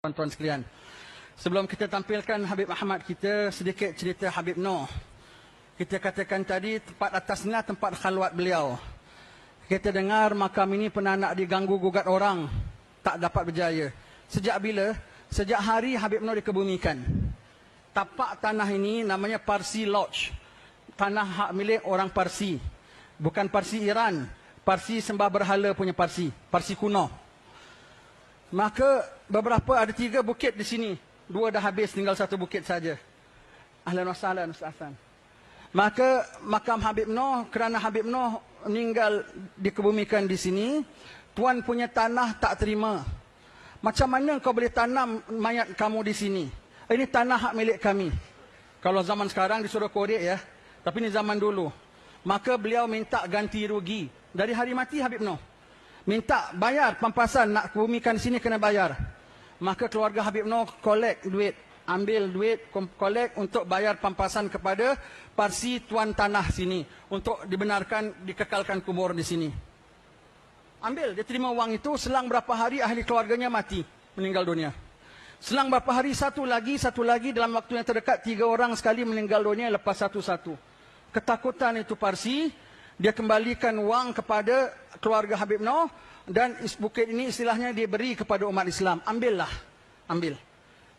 Tuan-tuan sekalian, sebelum kita tampilkan Habib Ahmad kita, sedikit cerita Habib Noh. Kita katakan tadi tempat atasnya tempat khalwat beliau. Kita dengar makam ini pernah nak diganggu gugat orang, tak dapat berjaya. Sejak bila? Sejak hari Habib Noh dikebumikan. Tapak tanah ini namanya Parsi Lodge. Tanah hak milik orang Parsi. Bukan Parsi Iran. Parsi sembah berhala punya Parsi. Parsi kuno. Maka beberapa ada 3 bukit di sini. 2 dah habis, tinggal 1 bukit saja. Ahlan wa sahlan Ustaz Hasan. Maka makam Habib Noh, kerana Habib Noh meninggal dikebumikan di sini, tuan punya tanah tak terima. Macam mana kau boleh tanam mayat kamu di sini? Ini tanah hak milik kami. Kalau zaman sekarang disuruh korek ya. Tapi ini zaman dulu. Maka beliau minta ganti rugi. Dari hari mati Habib Noh. Minta bayar pampasan, nak kebumikan sini kena bayar. Maka keluarga Habib Noh kolek duit. Ambil duit, kolek untuk bayar pampasan kepada Parsi tuan tanah sini. Untuk dibenarkan, dikekalkan kubur di sini. Ambil, dia terima wang itu, selang berapa hari ahli keluarganya mati. Meninggal dunia. Selang berapa hari, satu lagi, dalam waktu yang terdekat, 3 orang sekali meninggal dunia lepas satu-satu. Ketakutan itu Parsi, dia kembalikan wang kepada keluarga Habib Noh dan bukit ini istilahnya dia beri kepada umat Islam. Ambillah, ambil.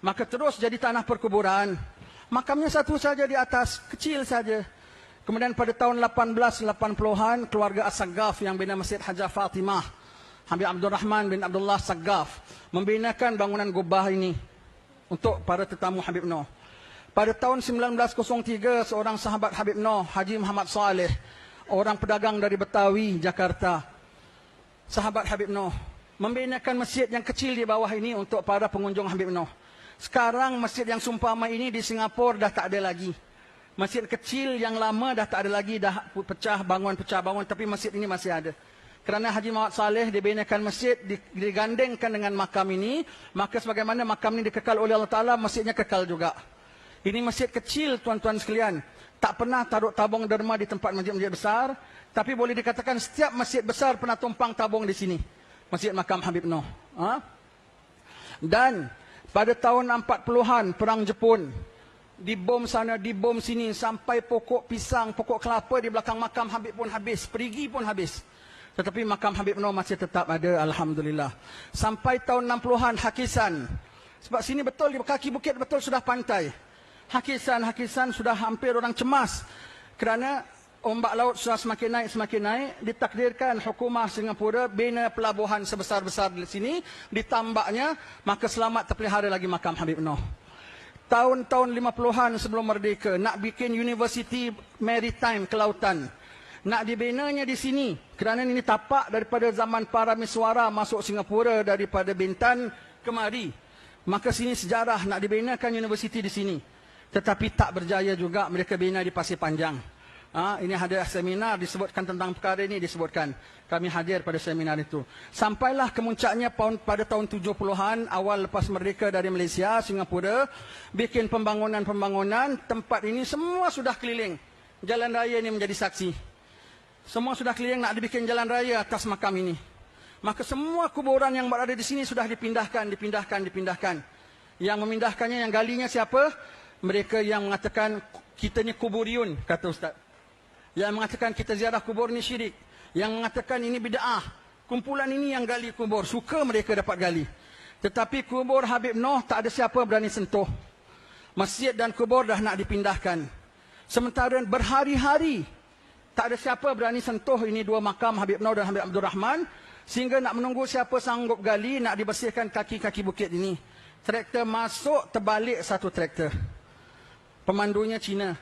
Maka terus jadi tanah perkuburan. Makamnya satu saja di atas, kecil saja. Kemudian pada tahun 1880-an, keluarga As-Saggaf yang bina Masjid Hajjah Fatimah, Habib Abdul Rahman bin Abdullah Saggaf, membinakan bangunan gubah ini untuk para tetamu Habib Noh. Pada tahun 1903, seorang sahabat Habib Noh, Haji Muhammad Saleh, orang pedagang dari Betawi, Jakarta, sahabat Habib Noh, membinakan masjid yang kecil di bawah ini untuk para pengunjung Habib Noh. Sekarang masjid yang sumpama ini di Singapura dah tak ada lagi. Masjid kecil yang lama dah tak ada lagi, dah pecah bangun, tapi masjid ini masih ada. Kerana Haji Muhammad Saleh dibinakan masjid, digandengkan dengan makam ini, maka sebagaimana makam ini dikekal oleh Allah Ta'ala, masjidnya kekal juga. Ini masjid kecil tuan-tuan sekalian. Tak pernah taruh tabung derma di tempat masjid-masjid besar. Tapi boleh dikatakan setiap masjid besar pernah tumpang tabung di sini. Masjid makam Habib Noh. Dan pada tahun 40-an Perang Jepun. Dibom sana, dibom sini. Sampai pokok pisang, pokok kelapa di belakang makam Habib pun habis. Perigi pun habis. Tetapi makam Habib Noh masih tetap ada, Alhamdulillah. Sampai tahun 60-an Hakisan. Sebab sini betul, di kaki bukit betul sudah pantai. Hakisan sudah hampir orang cemas kerana ombak laut sudah semakin naik, ditakdirkan hukumah Singapura bina pelabuhan sebesar-besar di sini, ditambaknya, maka selamat terpelihara lagi makam Habib Noh. Tahun-tahun 50-an sebelum merdeka, nak bikin University Maritime Kelautan, nak dibinanya di sini, kerana ini tapak daripada zaman para miswara masuk Singapura daripada Bintan kemari, maka sini sejarah nak dibinakan universiti di sini. Tetapi tak berjaya juga, mereka bina di Pasir Panjang. Ini ada seminar disebutkan tentang perkara ini, disebutkan. Kami hadir pada seminar itu. Sampailah kemuncaknya pada tahun 70-an, awal lepas merdeka dari Malaysia, Singapura, bikin pembangunan, tempat ini semua sudah keliling. Jalan raya ini menjadi saksi. Semua sudah keliling nak dibikin jalan raya atas makam ini. Maka semua kuburan yang berada di sini sudah dipindahkan. Yang memindahkannya, yang galinya siapa? Mereka yang mengatakan kita ni kuburiun, kata Ustaz. Yang mengatakan kita ziarah kubur ni syirik. Yang mengatakan ini bid'ah. Kumpulan ini yang gali kubur. Suka mereka dapat gali. Tetapi kubur Habib Noh tak ada siapa berani sentuh. Masjid dan kubur dah nak dipindahkan. Sementara berhari-hari tak ada siapa berani sentuh ini 2 makam Habib Noh dan Habib Abdul Rahman. Sehingga nak menunggu siapa sanggup gali, nak dibersihkan kaki-kaki bukit ini. Traktor masuk, terbalik 1 traktor. Pemandunya Cina.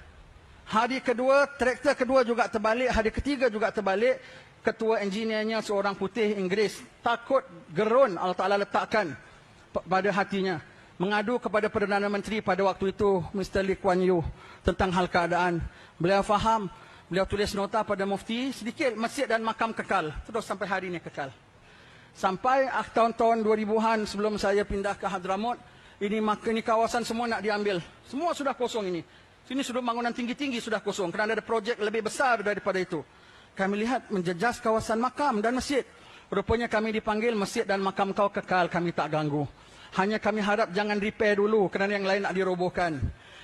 Hari kedua, traktor kedua juga terbalik. Hari ketiga juga terbalik. Ketua engineernya seorang putih Inggeris. Takut gerun Allah Ta'ala letakkan pada hatinya. Mengadu kepada Perdana Menteri pada waktu itu, Mr. Lee Kuan Yew, tentang hal keadaan. Beliau faham. Beliau tulis nota pada mufti. Sedikit masjid dan makam kekal. Terus sampai hari ini kekal. Sampai tahun-tahun 2000-an sebelum saya pindah ke Hadramut. Ini kawasan semua nak diambil. Semua sudah kosong ini. Sini sudah bangunan tinggi-tinggi sudah kosong. Kerana ada projek lebih besar daripada itu. Kami lihat menjejas kawasan makam dan masjid. Rupanya kami dipanggil, masjid dan makam kau kekal, kami tak ganggu. Hanya kami harap jangan repair dulu kerana yang lain nak dirobohkan.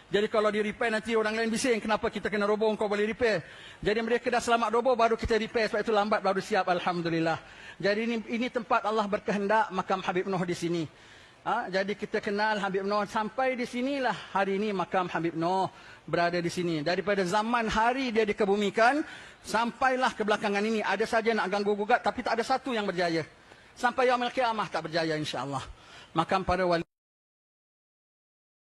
Jadi kalau di repair nanti orang lain bising, kenapa kita kena roboh, kau boleh repair. Jadi mereka dah selamat roboh baru kita repair, sebab itu lambat baru siap, alhamdulillah. Jadi ini tempat Allah berkehendak makam Habib Noh di sini. Jadi kita kenal Habib Noh sampai di sinilah hari ini makam Habib Noh berada di sini. Daripada zaman hari dia dikebumikan sampailah ke belakangan ini ada saja nak ganggu gugat tapi tak ada satu yang berjaya. Sampai yaumil qiyamah tak berjaya insya-Allah. Makam para wali